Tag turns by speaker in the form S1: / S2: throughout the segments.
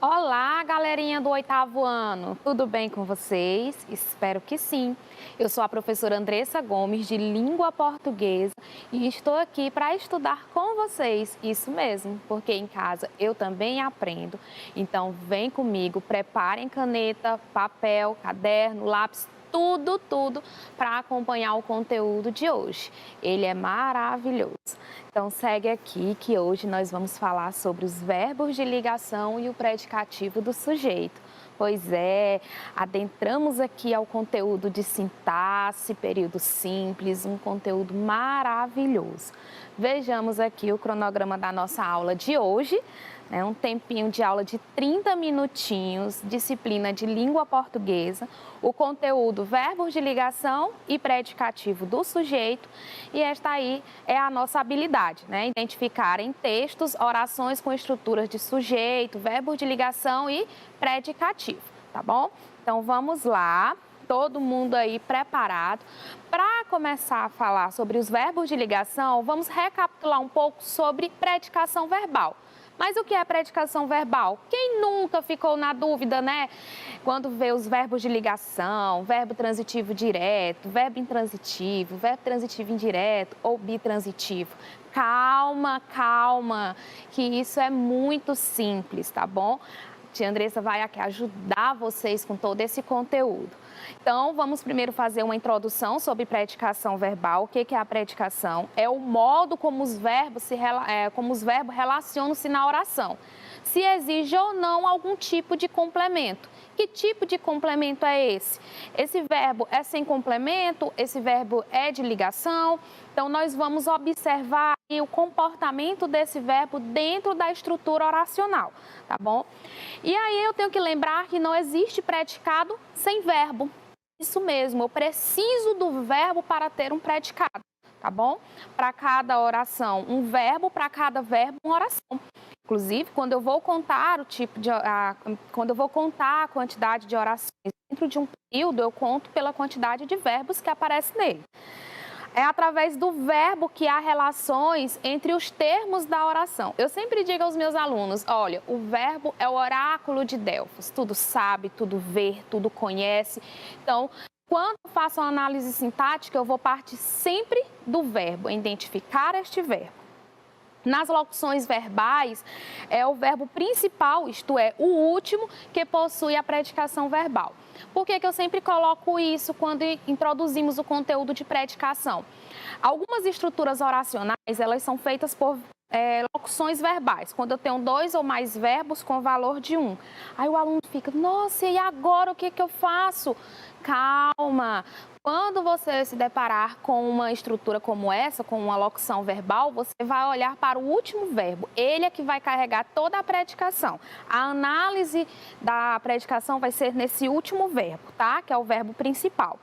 S1: Olá, galerinha do 8º ano, tudo bem com vocês? Espero que sim. Eu sou a professora Andressa Gomes, de Língua Portuguesa, e estou aqui para estudar com vocês, isso mesmo, porque em casa eu também aprendo. Então, vem comigo, preparem caneta, papel, caderno, lápis, tudo para acompanhar o conteúdo de hoje. Ele é maravilhoso. Então, segue aqui que hoje nós vamos falar sobre os verbos de ligação e o predicativo do sujeito. Pois é, adentramos aqui ao conteúdo de sintaxe, período simples, um conteúdo maravilhoso. Vejamos aqui o cronograma da nossa aula de hoje. É um tempinho de aula de 30 minutinhos, disciplina de língua portuguesa, o conteúdo verbos de ligação e predicativo do sujeito. E esta aí é a nossa habilidade, né? Identificar em textos orações com estruturas de sujeito, verbos de ligação e predicativo, tá bom? Então vamos lá, todo mundo aí preparado. Para começar a falar sobre os verbos de ligação, vamos recapitular um pouco sobre predicação verbal. Mas o que é predicação verbal? Quem nunca ficou na dúvida, né? Quando vê os verbos de ligação, verbo transitivo direto, verbo intransitivo, verbo transitivo indireto ou bitransitivo. Calma, que isso é muito simples, tá bom? Tia Andressa vai aqui ajudar vocês com todo esse conteúdo. Então, vamos primeiro fazer uma introdução sobre predicação verbal. O que é a predicação? É o modo como os verbos relacionam-se na oração. Se exige ou não algum tipo de complemento. Que tipo de complemento é esse? Esse verbo é sem complemento? Esse verbo é de ligação? Então, nós vamos observar o comportamento desse verbo dentro da estrutura oracional, tá bom? E aí, eu tenho que lembrar que não existe predicado sem verbo. Isso mesmo, eu preciso do verbo para ter um predicado, tá bom? Para cada oração, um verbo, para cada verbo, uma oração. Inclusive, quando eu vou contar a quantidade de orações dentro de um período, eu conto pela quantidade de verbos que aparece nele. É através do verbo que há relações entre os termos da oração. Eu sempre digo aos meus alunos, olha, o verbo é o oráculo de Delfos. Tudo sabe, tudo vê, tudo conhece. Então, quando eu faço uma análise sintática, eu vou partir sempre do verbo, identificar este verbo. Nas locuções verbais, é o verbo principal, isto é, o último, que possui a predicação verbal. Por que eu sempre coloco isso quando introduzimos o conteúdo de predicação? Algumas estruturas oracionais, elas são feitas por locuções verbais, quando eu tenho 2 ou mais verbos com valor de 1. Aí o aluno fica, nossa, e agora o que eu faço? Calma! Quando você se deparar com uma estrutura como essa, com uma locução verbal, você vai olhar para o último verbo. Ele é que vai carregar toda a predicação. A análise da predicação vai ser nesse último verbo, tá? Que é o verbo principal.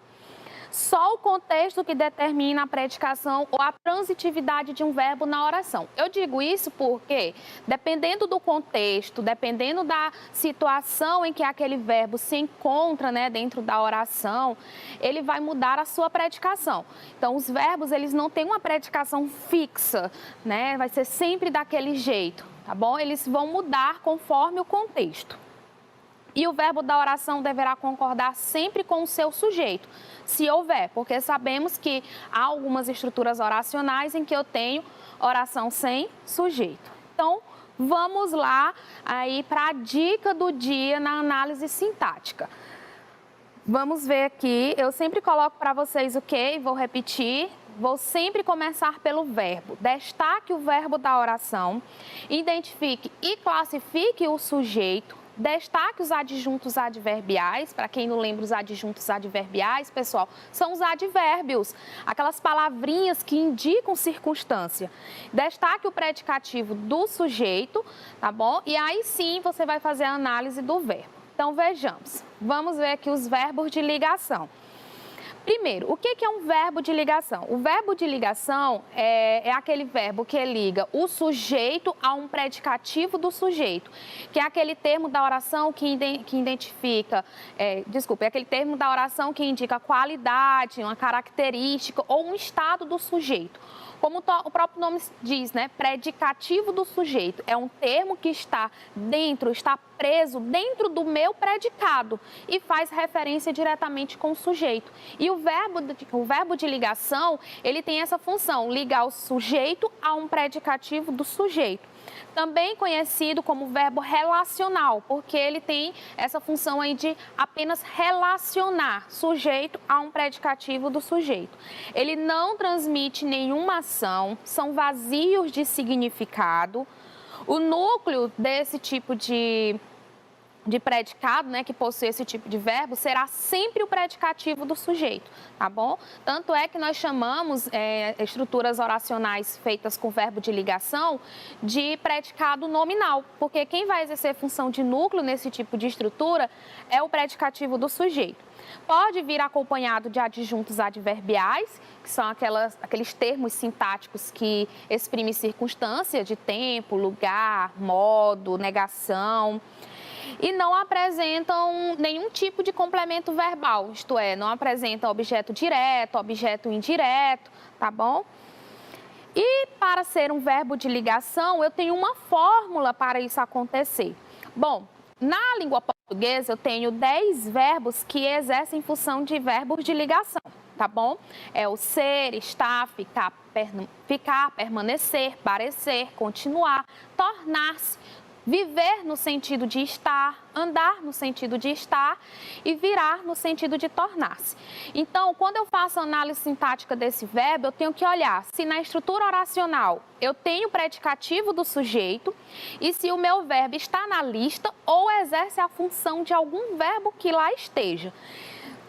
S1: Só o contexto que determina a predicação ou a transitividade de um verbo na oração. Eu digo isso porque, dependendo do contexto, dependendo da situação em que aquele verbo se encontra, né, dentro da oração, ele vai mudar a sua predicação. Então, os verbos, eles não têm uma predicação fixa, né? Vai ser sempre daquele jeito, tá bom? Eles vão mudar conforme o contexto. E o verbo da oração deverá concordar sempre com o seu sujeito, se houver, porque sabemos que há algumas estruturas oracionais em que eu tenho oração sem sujeito. Então, vamos lá aí para a dica do dia na análise sintática. Vamos ver aqui, eu sempre coloco para vocês o que, vou repetir. Vou sempre começar pelo verbo. Destaque o verbo da oração, identifique e classifique o sujeito, destaque os adjuntos adverbiais. Para quem não lembra, os adjuntos adverbiais, pessoal, são os advérbios, aquelas palavrinhas que indicam circunstância. Destaque o predicativo do sujeito, tá bom? E aí sim você vai fazer a análise do verbo. Então vejamos, vamos ver aqui os verbos de ligação. Primeiro, o que é um verbo de ligação? O verbo de ligação é aquele verbo que liga o sujeito a um predicativo do sujeito, que é aquele termo da oração que identifica, é aquele termo da oração que indica qualidade, uma característica ou um estado do sujeito. Como o próprio nome diz, né? Predicativo do sujeito. É um termo que está preso dentro do meu predicado e faz referência diretamente com o sujeito. E o verbo de ligação, ele tem essa função, ligar o sujeito a um predicativo do sujeito. Também conhecido como verbo relacional, porque ele tem essa função aí de apenas relacionar sujeito a um predicativo do sujeito. Ele não transmite nenhuma ação, são vazios de significado. O núcleo desse tipo de predicado, né, que possui esse tipo de verbo, será sempre o predicativo do sujeito, tá bom? Tanto é que nós chamamos estruturas oracionais feitas com verbo de ligação de predicado nominal, porque quem vai exercer função de núcleo nesse tipo de estrutura é o predicativo do sujeito. Pode vir acompanhado de adjuntos adverbiais, que são aqueles termos sintáticos que exprimem circunstância de tempo, lugar, modo, negação. E não apresentam nenhum tipo de complemento verbal, isto é, não apresentam objeto direto, objeto indireto, tá bom? E para ser um verbo de ligação, eu tenho uma fórmula para isso acontecer. Bom, na língua portuguesa eu tenho 10 verbos que exercem função de verbos de ligação, tá bom? É o ser, estar, ficar, permanecer, parecer, continuar, tornar-se, viver no sentido de estar, andar no sentido de estar e virar no sentido de tornar-se. Então, quando eu faço a análise sintática desse verbo, eu tenho que olhar se na estrutura oracional eu tenho o predicativo do sujeito e se o meu verbo está na lista ou exerce a função de algum verbo que lá esteja.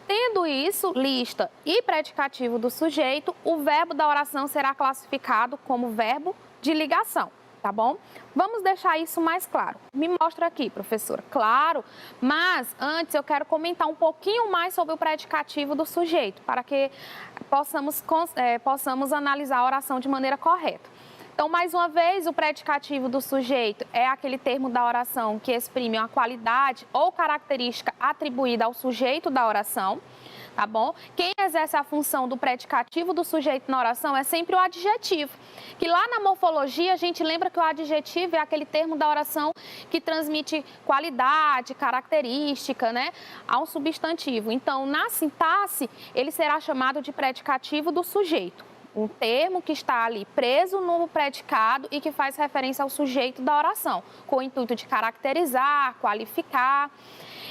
S1: Tendo isso, lista e predicativo do sujeito, o verbo da oração será classificado como verbo de ligação. Tá bom? Vamos deixar isso mais claro. Me mostra aqui, professora. Claro, mas antes eu quero comentar um pouquinho mais sobre o predicativo do sujeito, para que possamos analisar a oração de maneira correta. Então, mais uma vez, o predicativo do sujeito é aquele termo da oração que exprime uma qualidade ou característica atribuída ao sujeito da oração. Tá bom? Quem exerce a função do predicativo do sujeito na oração é sempre o adjetivo, que lá na morfologia a gente lembra que o adjetivo é aquele termo da oração que transmite qualidade, característica, né, a um substantivo. Então, na sintaxe, ele será chamado de predicativo do sujeito. Um termo que está ali preso no predicado e que faz referência ao sujeito da oração, com o intuito de caracterizar, qualificar.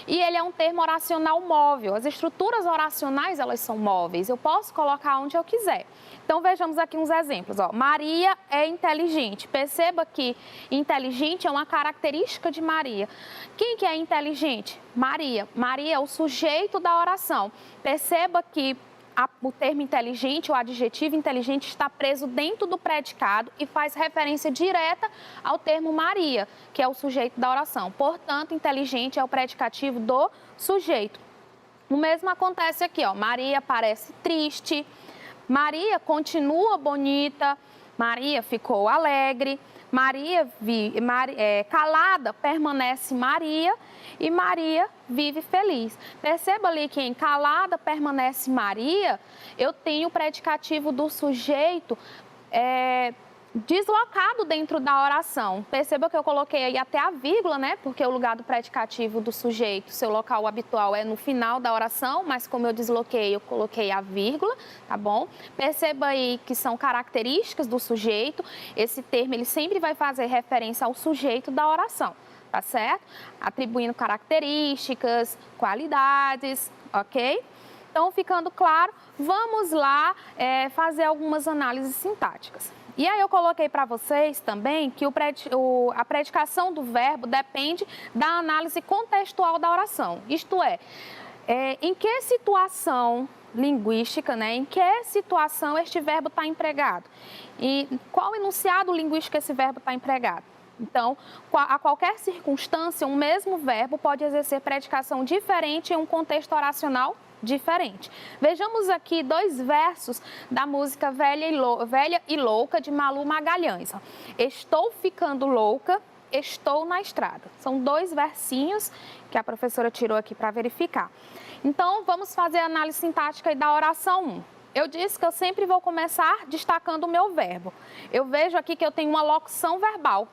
S1: E ele é um termo oracional móvel. As estruturas oracionais, elas são móveis. Eu posso colocar onde eu quiser. Então, vejamos aqui uns exemplos. Ó. Maria é inteligente. Perceba que inteligente é uma característica de Maria. Quem que é inteligente? Maria. Maria é o sujeito da oração. Perceba que o termo inteligente, o adjetivo inteligente, está preso dentro do predicado e faz referência direta ao termo Maria, que é o sujeito da oração. Portanto, inteligente é o predicativo do sujeito. O mesmo acontece aqui, ó. Maria parece triste, Maria continua bonita, Maria ficou alegre, calada permanece Maria e Maria vive feliz. Perceba ali que em calada permanece Maria, eu tenho o predicativo do sujeito deslocado dentro da oração. Perceba que eu coloquei aí até a vírgula, né? Porque o lugar do predicativo do sujeito, seu local habitual é no final da oração, mas como eu desloquei, eu coloquei a vírgula, tá bom? Perceba aí que são características do sujeito. Esse termo, ele sempre vai fazer referência ao sujeito da oração, tá certo? Atribuindo características, qualidades, ok? Então, ficando claro, vamos lá fazer algumas análises sintáticas. E aí eu coloquei para vocês também que a predicação do verbo depende da análise contextual da oração. Isto é, em que situação linguística, né, em que situação este verbo está empregado? E qual enunciado linguístico esse verbo está empregado? Então, a qualquer circunstância, um mesmo verbo pode exercer predicação diferente em um contexto oracional diferente. Vejamos aqui 2 versos da música Velha e Louca, de Malu Magalhães. Estou ficando louca, estou na estrada. São 2 versinhos que a professora tirou aqui para verificar. Então, vamos fazer a análise sintática da oração 1. Eu disse que eu sempre vou começar destacando o meu verbo. Eu vejo aqui que eu tenho uma locução verbal.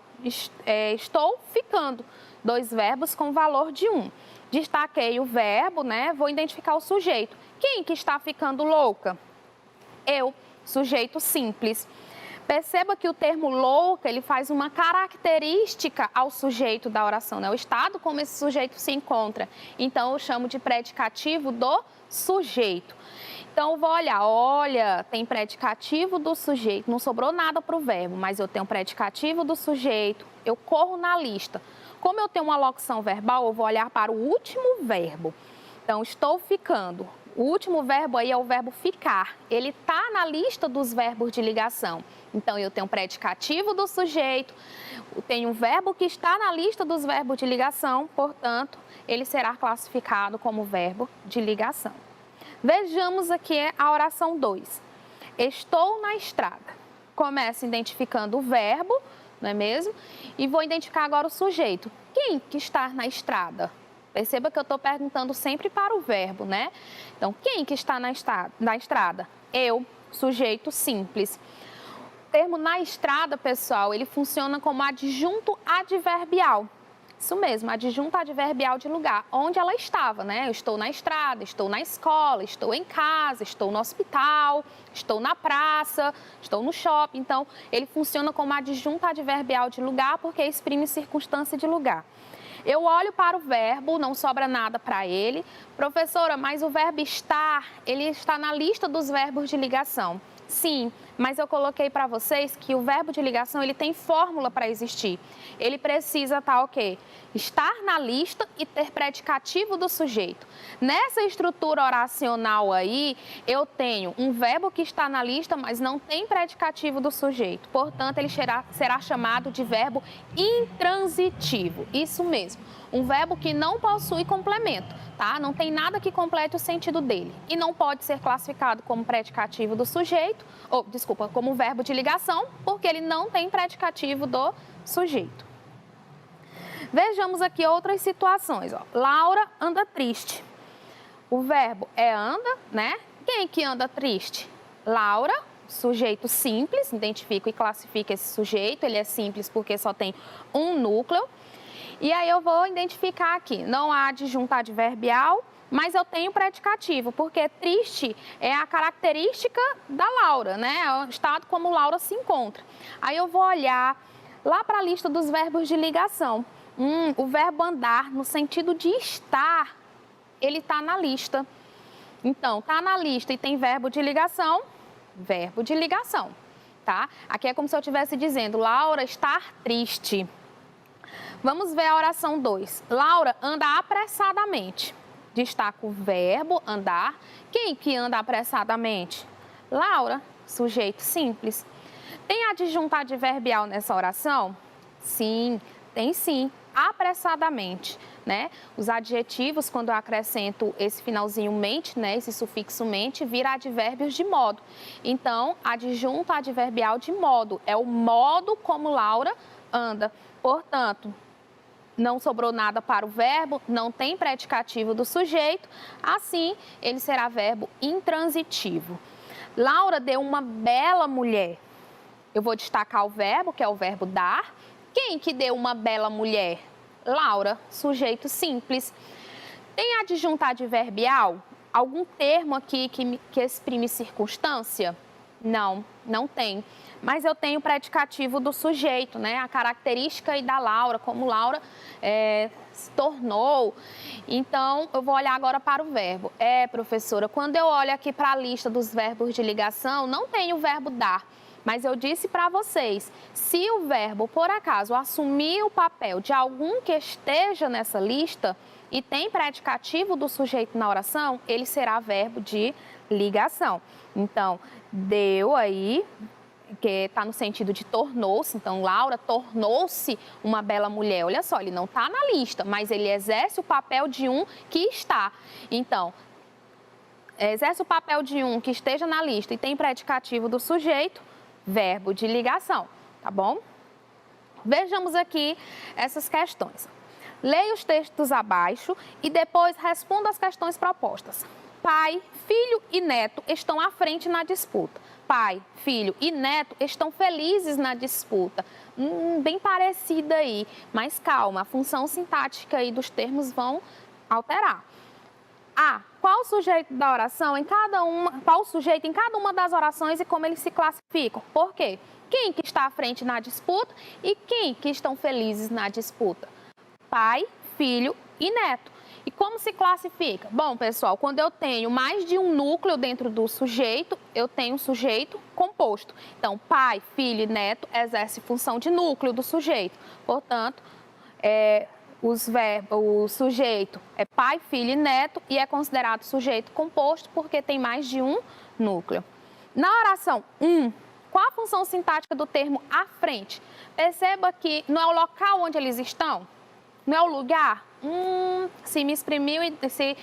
S1: Estou ficando, 2 verbos com valor de 1. Destaquei o verbo, né? Vou identificar o sujeito. Quem que está ficando louca? Eu, sujeito simples. Perceba que o termo louca, ele faz uma característica ao sujeito da oração, né? O estado como esse sujeito se encontra. Então, eu chamo de predicativo do sujeito. Então, eu vou olhar, olha, tem predicativo do sujeito, não sobrou nada para o verbo, mas eu tenho predicativo do sujeito, eu corro na lista. Como eu tenho uma locução verbal, eu vou olhar para o último verbo. Então, estou ficando. O último verbo aí é o verbo ficar. Ele está na lista dos verbos de ligação. Então, eu tenho predicativo do sujeito, tenho um verbo que está na lista dos verbos de ligação, portanto, ele será classificado como verbo de ligação. Vejamos aqui a oração 2. Estou na estrada. Começa identificando o verbo, não é mesmo? E vou identificar agora o sujeito. Quem que está na estrada? Perceba que eu estou perguntando sempre para o verbo, né? Então, quem que está na estrada? Eu, sujeito simples. O termo na estrada, pessoal, ele funciona como adjunto adverbial. Isso mesmo, adjunto adverbial de lugar, onde ela estava, né? Eu estou na estrada, estou na escola, estou em casa, estou no hospital, estou na praça, estou no shopping. Então, ele funciona como adjunto adverbial de lugar porque exprime circunstância de lugar. Eu olho para o verbo, não sobra nada para ele. Professora, mas o verbo estar, ele está na lista dos verbos de ligação. Sim, mas eu coloquei para vocês que o verbo de ligação, ele tem fórmula para existir. Ele precisa estar o quê? Estar na lista e ter predicativo do sujeito. Nessa estrutura oracional aí, eu tenho um verbo que está na lista, mas não tem predicativo do sujeito. Portanto, ele será chamado de verbo intransitivo. Isso mesmo, um verbo que não possui complemento, tá? Não tem nada que complete o sentido dele. E não pode ser classificado como predicativo do sujeito, como verbo de ligação, porque ele não tem predicativo do sujeito. Vejamos aqui outras situações. Ó. Laura anda triste. O verbo é anda, né? Quem que anda triste? Laura, sujeito simples, identifico e classifico esse sujeito. Ele é simples porque só tem um núcleo. E aí eu vou identificar aqui, não há adjunto adverbial, mas eu tenho predicativo, porque triste é a característica da Laura, né? É o estado como Laura se encontra. Aí eu vou olhar lá para a lista dos verbos de ligação. O verbo andar, no sentido de estar, ele está na lista. Então, está na lista e tem verbo de ligação, tá? Aqui é como se eu estivesse dizendo, Laura estar triste. Vamos ver a oração 2. Laura anda apressadamente. Destaca o verbo andar. Quem que anda apressadamente? Laura, sujeito simples. Tem adjunto adverbial nessa oração? Sim, tem sim. Apressadamente, né? Os adjetivos, quando eu acrescento esse finalzinho mente, né? Esse sufixo mente, vira advérbios de modo. Então, adjunto adverbial de modo. É o modo como Laura anda. Portanto, não sobrou nada para o verbo, não tem predicativo do sujeito, assim ele será verbo intransitivo. Laura deu uma bela mulher. Eu vou destacar o verbo, que é o verbo dar. Quem que deu uma bela mulher? Laura, sujeito simples. Tem adjunto adverbial? Algum termo aqui que exprime circunstância? Não, não tem. Mas eu tenho o predicativo do sujeito, né? A característica aí da Laura, como Laura se tornou. Então, eu vou olhar agora para o verbo. Professora, quando eu olho aqui para a lista dos verbos de ligação, não tem o verbo dar. Mas eu disse para vocês, se o verbo, por acaso, assumir o papel de algum que esteja nessa lista e tem predicativo do sujeito na oração, ele será verbo de ligação. Então, deu aí, porque está no sentido de tornou-se. Então, Laura tornou-se uma bela mulher. Olha só, ele não está na lista, mas ele exerce o papel de um que está. Então, exerce o papel de um que esteja na lista e tem predicativo do sujeito, verbo de ligação, tá bom? Vejamos aqui essas questões. Leia os textos abaixo e depois responda as questões propostas. Pai, filho e neto estão à frente na disputa. Pai, filho e neto estão felizes na disputa. Bem parecida aí, mas calma, a função sintática aí dos termos vão alterar. A. Qual o sujeito da oração qual o sujeito em cada uma das orações e como eles se classificam? Por quê? Quem que está à frente na disputa e quem que estão felizes na disputa? Pai, filho e neto. E como se classifica? Bom, pessoal, quando eu tenho mais de um núcleo dentro do sujeito, eu tenho um sujeito composto. Então, pai, filho e neto exerce função de núcleo do sujeito. Portanto, o sujeito é pai, filho e neto e é considerado sujeito composto porque tem mais de um núcleo. Na oração 1, qual a função sintática do termo à frente? Perceba que não é o local onde eles estão, não é o lugar. Se me exprimiu e se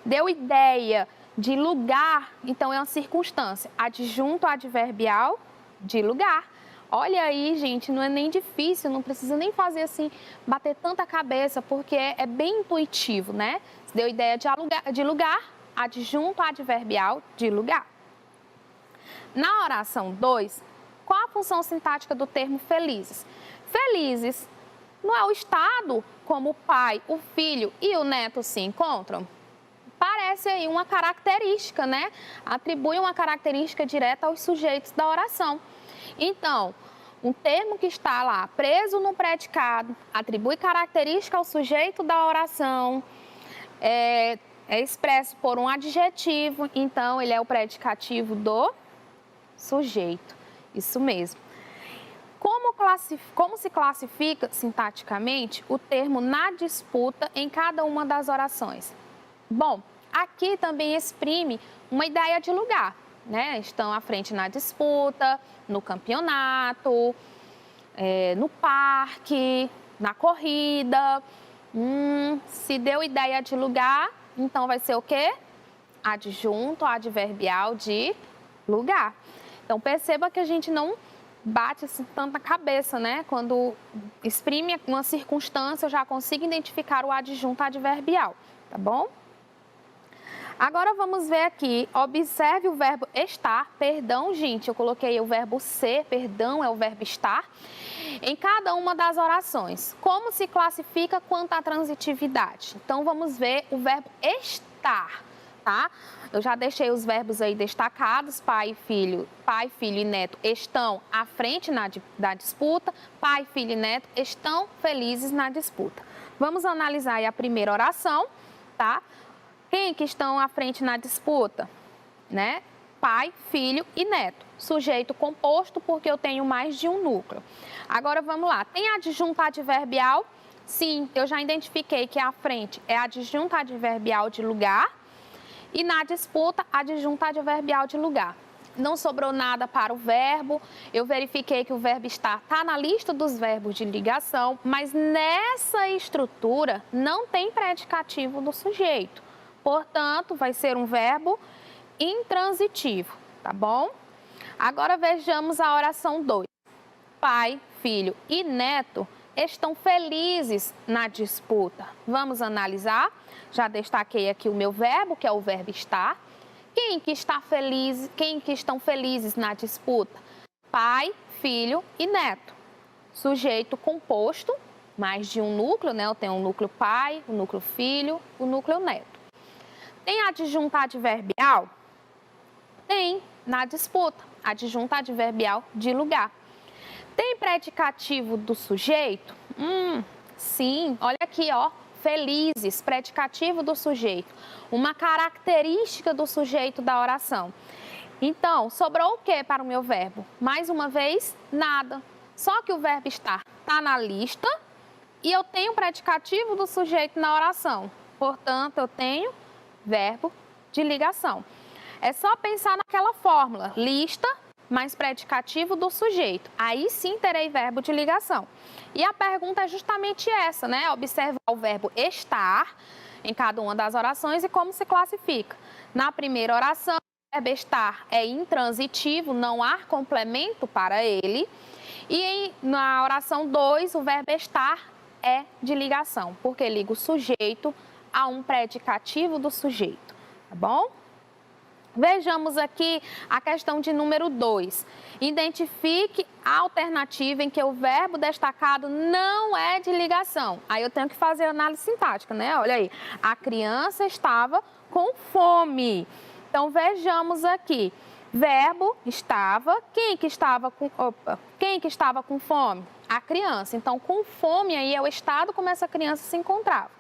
S1: deu ideia de lugar, então é uma circunstância. Adjunto adverbial de lugar. Olha aí, gente, não é nem difícil, não precisa nem fazer assim, bater tanta cabeça, porque é bem intuitivo, né? Deu ideia de lugar, adjunto adverbial de lugar. Na oração 2, qual a função sintática do termo felizes? Felizes não é o estado como o pai, o filho e o neto se encontram? Parece aí uma característica, né? Atribui uma característica direta aos sujeitos da oração. Então, um termo que está lá preso no predicado, atribui característica ao sujeito da oração, é expresso por um adjetivo, então ele é o predicativo do sujeito. Isso mesmo. Como se classifica sintaticamente o termo na disputa em cada uma das orações? Bom, aqui também exprime uma ideia de lugar, né? Estão à frente na disputa, no campeonato, no parque, na corrida. Se deu ideia de lugar, então vai ser o quê? Adjunto adverbial de lugar. Então, perceba que a gente não bate assim, tanta cabeça, né? Quando exprime uma circunstância, eu já consigo identificar o adjunto adverbial, tá bom? Agora vamos ver aqui, observe o verbo estar, perdão, gente, eu coloquei o verbo ser, perdão, é o verbo estar, em cada uma das orações. Como se classifica quanto à transitividade? Então, vamos ver o verbo estar, tá? Eu já deixei os verbos aí destacados, pai, filho e neto estão à frente da disputa, pai, filho e neto estão felizes na disputa. Vamos analisar aí a primeira oração, tá? Quem que estão à frente na disputa? Né? Pai, filho e neto. Sujeito composto porque eu tenho mais de um núcleo. Agora vamos lá. Tem adjunto adverbial? Sim, eu já identifiquei que à frente é adjunto adverbial de lugar e na disputa adjunto adverbial de lugar. Não sobrou nada para o verbo, eu verifiquei que o verbo estar está na lista dos verbos de ligação, mas nessa estrutura não tem predicativo do sujeito. Portanto, vai ser um verbo intransitivo, tá bom? Agora vejamos a oração 2. Pai, filho e neto estão felizes na disputa. Vamos analisar. Já destaquei aqui o meu verbo, que é o verbo estar. Quem que estão felizes na disputa? Pai, filho e neto. Sujeito composto, mais de um núcleo, né? Eu tenho um núcleo pai, o núcleo filho, o núcleo neto. Tem adjunto adverbial? Tem, na disputa. Adjunto adverbial de lugar. Tem predicativo do sujeito? Sim, olha aqui, ó. Felizes, predicativo do sujeito. Uma característica do sujeito da oração. Então, sobrou o que para o meu verbo? Mais uma vez, nada. Só que o verbo estar está na lista e eu tenho predicativo do sujeito na oração. Portanto, eu tenho verbo de ligação. É só pensar naquela fórmula, lista mais predicativo do sujeito. Aí sim terei verbo de ligação. E a pergunta é justamente essa, né? Observar o verbo estar em cada uma das orações e como se classifica. Na primeira oração, o verbo estar é intransitivo, não há complemento para ele. E na oração 2, o verbo estar é de ligação, porque liga o sujeito a um predicativo do sujeito, tá bom? Vejamos aqui a questão de número 2. Identifique a alternativa em que o verbo destacado não é de ligação. Aí eu tenho que fazer análise sintática, né? Olha aí, a criança estava com fome. Então vejamos aqui, verbo estava, quem que estava com fome? A criança. Então com fome aí é o estado como essa criança se encontrava.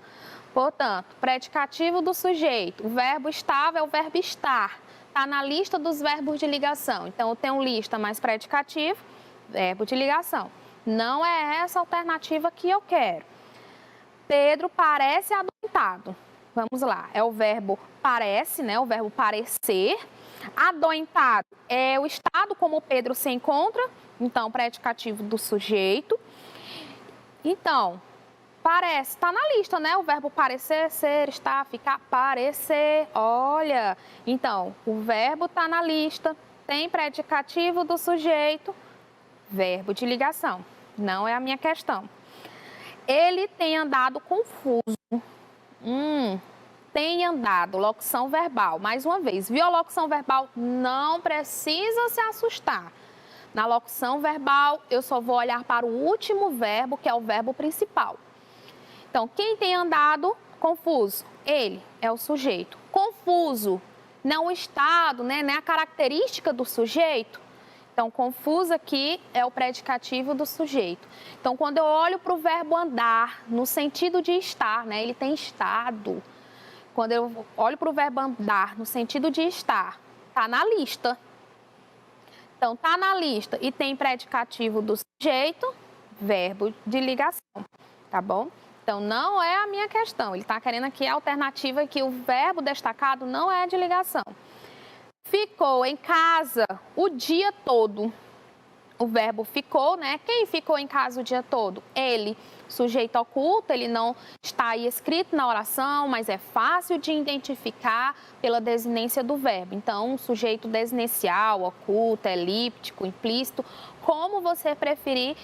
S1: Portanto, predicativo do sujeito, o verbo estava é o verbo estar. Está na lista dos verbos de ligação. Então, eu tenho lista mais predicativo, verbo de ligação. Não é essa alternativa que eu quero. Pedro parece adoentado. Vamos lá, é o verbo parece, né? O verbo parecer. Adoentado é o estado como Pedro se encontra. Então, predicativo do sujeito. Então, parece, está na lista, né? O verbo parecer, ser, estar, ficar, parecer. Olha, então, o verbo está na lista, tem predicativo do sujeito, verbo de ligação. Não é a minha questão. Ele tem andado confuso. Tem andado, locução verbal. Mais uma vez, viu a locução verbal? Não precisa se assustar. Na locução verbal, eu só vou olhar para o último verbo, que é o verbo principal. Então, quem tem andado confuso? Ele é o sujeito. Confuso, não o estado, né? Não é a característica do sujeito. Então, confuso aqui é o predicativo do sujeito. Então, quando eu olho para o verbo andar, no sentido de estar, né? Ele tem estado. Quando eu olho para o verbo andar, no sentido de estar, está na lista. Então, está na lista e tem predicativo do sujeito, verbo de ligação, tá bom? Então, não é a minha questão. Ele está querendo aqui a alternativa que o verbo destacado não é de ligação. Ficou em casa o dia todo. O verbo ficou, né? Quem ficou em casa o dia todo? Ele. Sujeito oculto, ele não está aí escrito na oração, mas é fácil de identificar pela desinência do verbo. Então, um sujeito desinencial, oculto, elíptico, implícito, como você preferir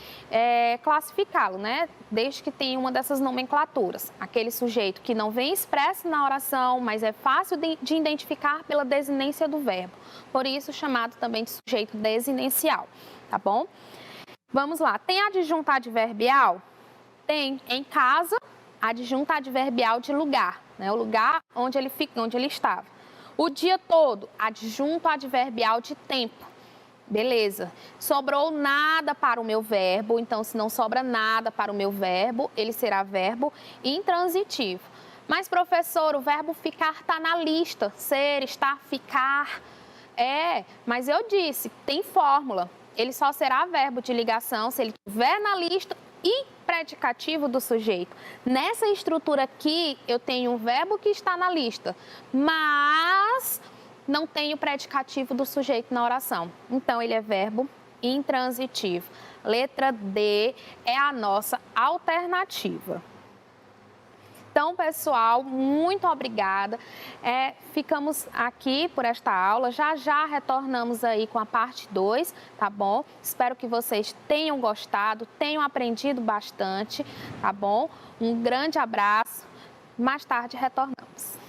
S1: classificá-lo, né? Desde que tenha uma dessas nomenclaturas. Aquele sujeito que não vem expresso na oração, mas é fácil de identificar pela desinência do verbo. Por isso, chamado também de sujeito desinencial, tá bom? Vamos lá. Tem adjunto adverbial? Tem em casa, adjunto adverbial de lugar, né? O lugar onde ele fica, onde ele estava. O dia todo, adjunto adverbial de tempo. Beleza. Sobrou nada para o meu verbo, então se não sobra nada para o meu verbo, ele será verbo intransitivo. Mas, professor, o verbo ficar está na lista. Ser, estar, ficar. Mas eu disse, tem fórmula. Ele só será verbo de ligação se ele estiver na lista e predicativo do sujeito. Nessa estrutura aqui, eu tenho um verbo que está na lista, mas não tenho predicativo do sujeito na oração. Então, ele é verbo intransitivo. Letra D é a nossa alternativa. Então, pessoal, muito obrigada. Ficamos aqui por esta aula. Já já retornamos aí com a parte 2, tá bom? Espero que vocês tenham gostado, tenham aprendido bastante, tá bom? Um grande abraço. Mais tarde retornamos.